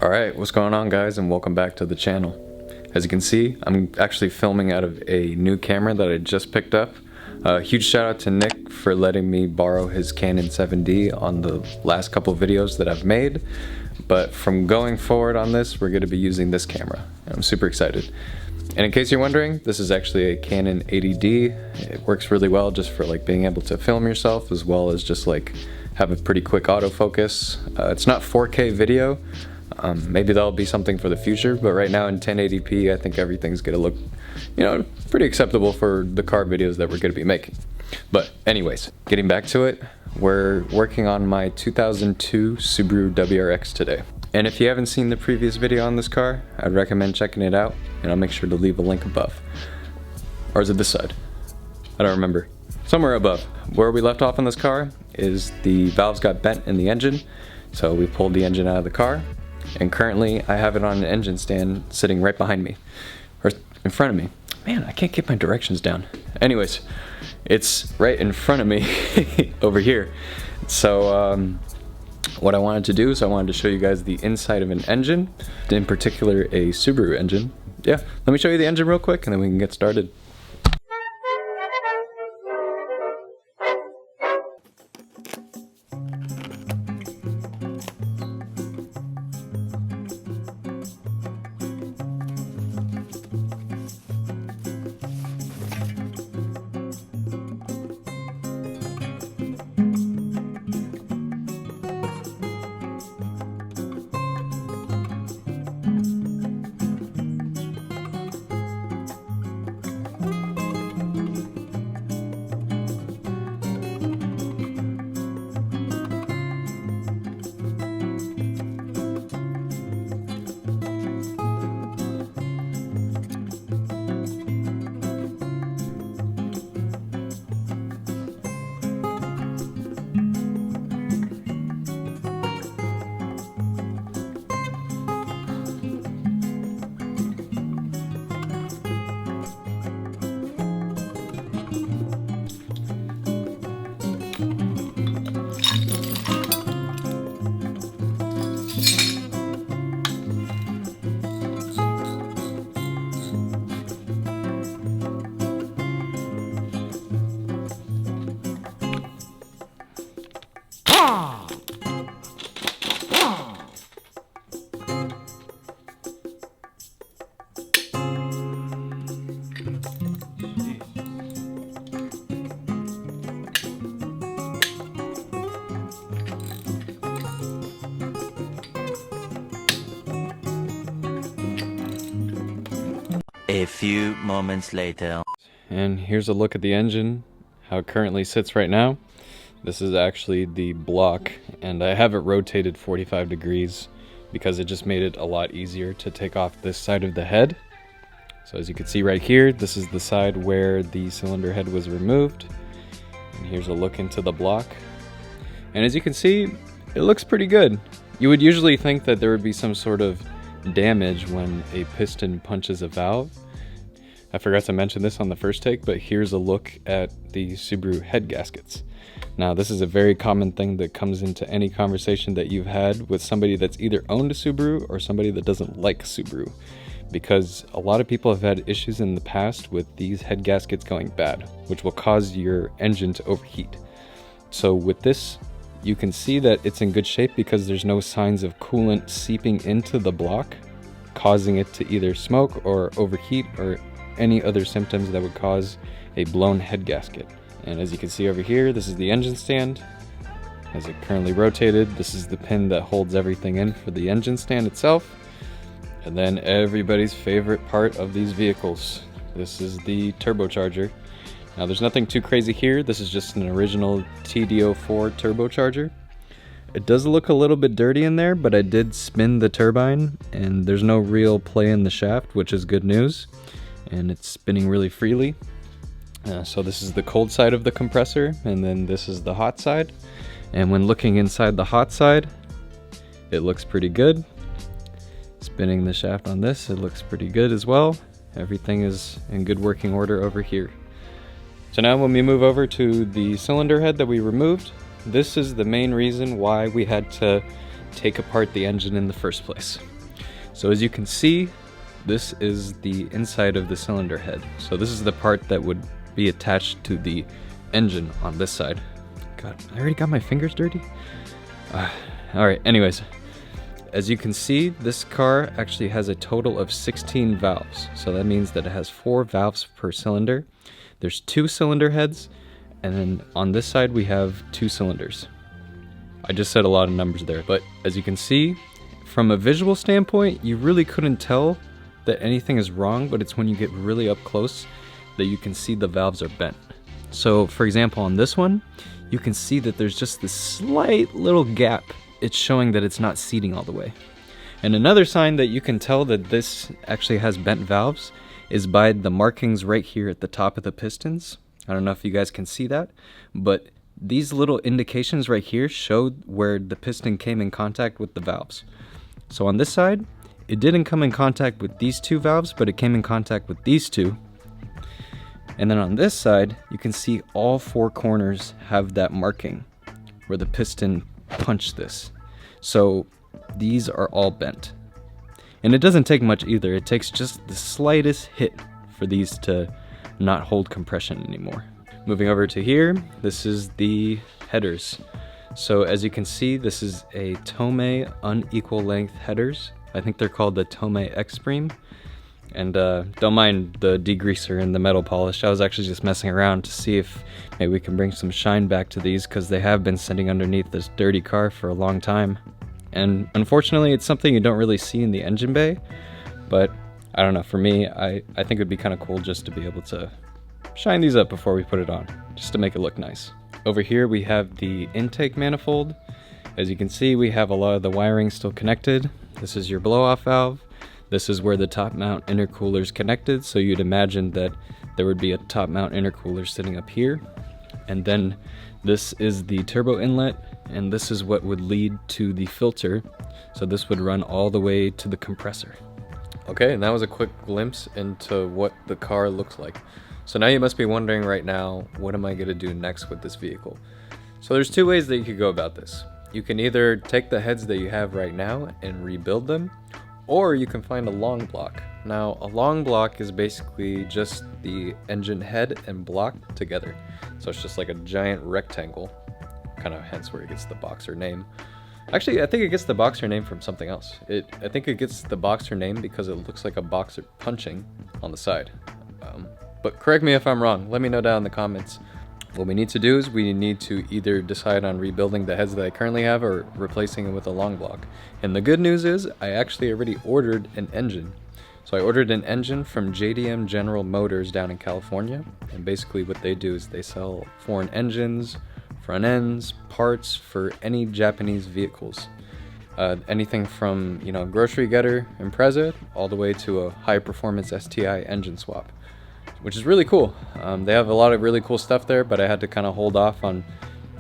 Alright, what's going on guys, and welcome back to the channel. As you can see, I'm actually filming out of a new camera that I just picked up. Huge shout out to Nick for letting me borrow his Canon 7D on the last couple videos that I've made. But from going forward on this, we're going to be using this camera. I'm super excited. And in case you're wondering, this is actually a Canon 80D. It works really well just for like being able to film yourself, as well as just like have a pretty quick autofocus. It's not 4K video. Maybe that'll be something for the future, but right now in 1080p, I think everything's gonna look, pretty acceptable for the car videos that we're gonna be making. But anyways, getting back to it, we're working on my 2002 Subaru WRX today. And if you haven't seen the previous video on this car, I'd recommend checking it out, and I'll make sure to leave a link above. Or is it this side? I don't remember. Somewhere above. Where we left off on this car is the valves got bent in the engine, so we pulled the engine out of the car. And currently I have it on an engine stand sitting right behind me, or in front of me. Man, I can't get my directions down. Anyways, it's right in front of me over here. So what I wanted to do is I wanted to show you guys the inside of an engine, in particular a Subaru engine. Yeah, let me show you the engine real quick and then we can get started. A few moments later. And here's a look at the engine, how it currently sits right now. This is actually the block, and I have it rotated 45 degrees because it just made it a lot easier to take off this side of the head. So as you can see right here, this is the side where the cylinder head was removed. And here's a look into the block. And as you can see, it looks pretty good. You would usually think that there would be some sort of damage when a piston punches a valve. I forgot to mention this on the first take, but here's a look at the Subaru head gaskets. Now, this is a very common thing that comes into any conversation that you've had with somebody that's either owned a Subaru or somebody that doesn't like Subaru, because a lot of people have had issues in the past with these head gaskets going bad, which will cause your engine to overheat. So with this, you can see that it's in good shape because there's no signs of coolant seeping into the block, causing it to either smoke or overheat or any other symptoms that would cause a blown head gasket. And as you can see over here, this is the engine stand. As it currently rotated, this is the pin that holds everything in for the engine stand itself. And then everybody's favorite part of these vehicles. This is the turbocharger. Now there's nothing too crazy here. This is just an original TD04 turbocharger. It does look a little bit dirty in there, but I did spin the turbine and there's no real play in the shaft, which is good news. And it's spinning really freely. So this is the cold side of the compressor, and then this is the hot side. And when looking inside the hot side, it looks pretty good. Spinning the shaft on this, it looks pretty good as well. Everything is in good working order over here. So now when we move over to the cylinder head that we removed, this is the main reason why we had to take apart the engine in the first place. So as you can see, this is the inside of the cylinder head. So this is the part that would be attached to the engine on this side. God, I already got my fingers dirty? Alright, anyways. As you can see, this car actually has a total of 16 valves. So that means that it has 4 valves per cylinder. There's 2 cylinder heads, and then on this side we have 2 cylinders. I just said a lot of numbers there, but as you can see, from a visual standpoint, you really couldn't tell that anything is wrong, but it's when you get really up close that you can see the valves are bent. So for example, on this one, you can see that there's just this slight little gap. It's showing that it's not seating all the way. And another sign that you can tell that this actually has bent valves is by the markings right here at the top of the pistons. I don't know if you guys can see that, but these little indications right here show where the piston came in contact with the valves. So on this side, it didn't come in contact with these 2 valves, but it came in contact with these 2. And then on this side, you can see all 4 corners have that marking where the piston punched this. So these are all bent. And it doesn't take much either. It takes just the slightest hit for these to not hold compression anymore. Moving over to here, this is the headers. So as you can see, this is a Tomei unequal length headers. I think they're called the Tomei X-Beam. And don't mind the degreaser and the metal polish. I was actually just messing around to see if maybe we can bring some shine back to these, because they have been sitting underneath this dirty car for a long time. And unfortunately, it's something you don't really see in the engine bay. But I don't know, for me, I think it would be kind of cool just to be able to shine these up before we put it on, just to make it look nice. Over here we have the intake manifold. As you can see, we have a lot of the wiring still connected. This is your blow-off valve. This is where the top mount intercooler is connected, so you'd imagine that there would be a top mount intercooler sitting up here. And then this is the turbo inlet, and this is what would lead to the filter. So this would run all the way to the compressor. Okay, and that was a quick glimpse into what the car looks like. So now you must be wondering right now, what am I going to do next with this vehicle? So there's 2 ways that you could go about this. You can either take the heads that you have right now and rebuild them, or you can find a long block. Now, a long block is basically just the engine head and block together. So it's just like a giant rectangle, kind of hence where it gets the boxer name. Actually, I think it gets the boxer name from something else. I think it gets the boxer name because it looks like a boxer punching on the side. But correct me if I'm wrong. Let me know down in the comments. What we need to do is we need to either decide on rebuilding the heads that I currently have or replacing it with a long block. And the good news is I actually already ordered an engine. So I ordered an engine from JDM General Motors down in California. And basically what they do is they sell foreign engines, front ends, parts for any Japanese vehicles. Anything from, grocery getter Impreza all the way to a high performance STI engine swap, which is really cool. They have a lot of really cool stuff there, but I had to kind of hold off on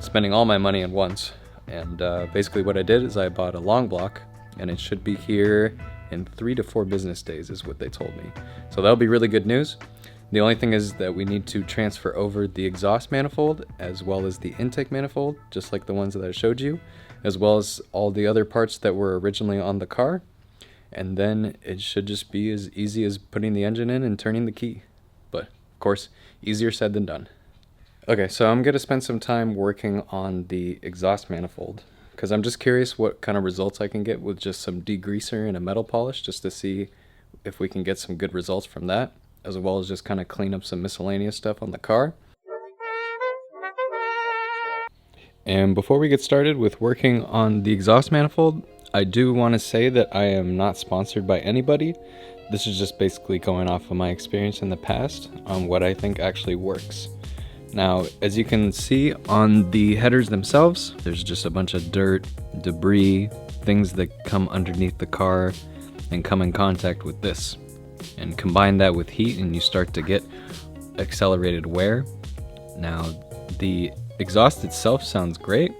spending all my money at once. And basically what I did is I bought a long block, and it should be here in 3 to 4 business days is what they told me. So that'll be really good news. The only thing is that we need to transfer over the exhaust manifold as well as the intake manifold, just like the ones that I showed you, as well as all the other parts that were originally on the car. And then it should just be as easy as putting the engine in and turning the key. But of course, easier said than done. Okay, so I'm going to spend some time working on the exhaust manifold because I'm just curious what kind of results I can get with just some degreaser and a metal polish, just to see if we can get some good results from that, as well as just kind of clean up some miscellaneous stuff on the car. And before we get started with working on the exhaust manifold, I do want to say that I am not sponsored by anybody. This is just basically going off of my experience in the past on what I think actually works. Now, as you can see on the headers themselves, there's just a bunch of dirt, debris, things that come underneath the car and come in contact with this. And combine that with heat and you start to get accelerated wear. Now, the exhaust itself sounds great,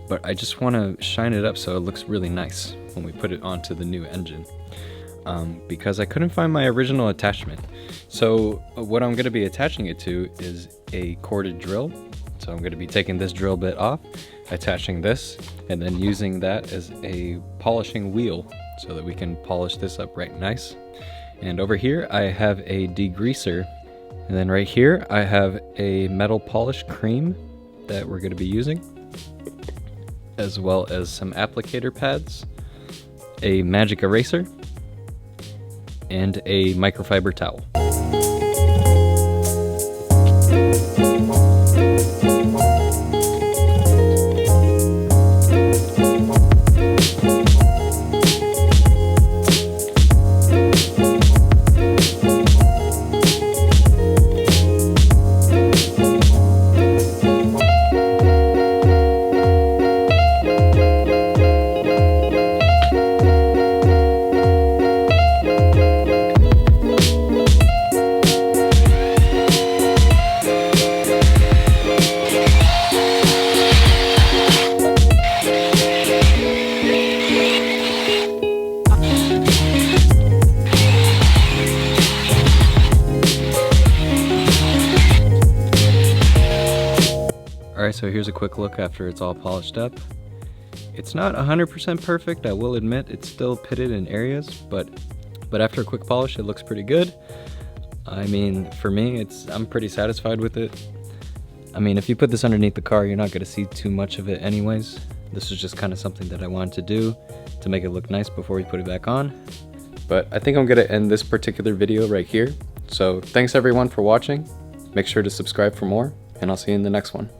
but I just want to shine it up so it looks really nice when we put it onto the new engine. Because I couldn't find my original attachment. So what I'm going to be attaching it to is a corded drill. So I'm going to be taking this drill bit off, attaching this, and then using that as a polishing wheel so that we can polish this up right nice. And over here I have a degreaser, and then right here I have a metal polish cream that we're going to be using, as well as some applicator pads, a magic eraser, and a microfiber towel. Alright, so here's a quick look after it's all polished up. It's not 100% perfect, I will admit. It's still pitted in areas, but after a quick polish it looks pretty good. I mean, for me, I'm pretty satisfied with it. I mean, if you put this underneath the car, you're not going to see too much of it anyways. This is just kind of something that I wanted to do to make it look nice before we put it back on. But I think I'm going to end this particular video right here. So thanks everyone for watching. Make sure to subscribe for more, and I'll see you in the next one.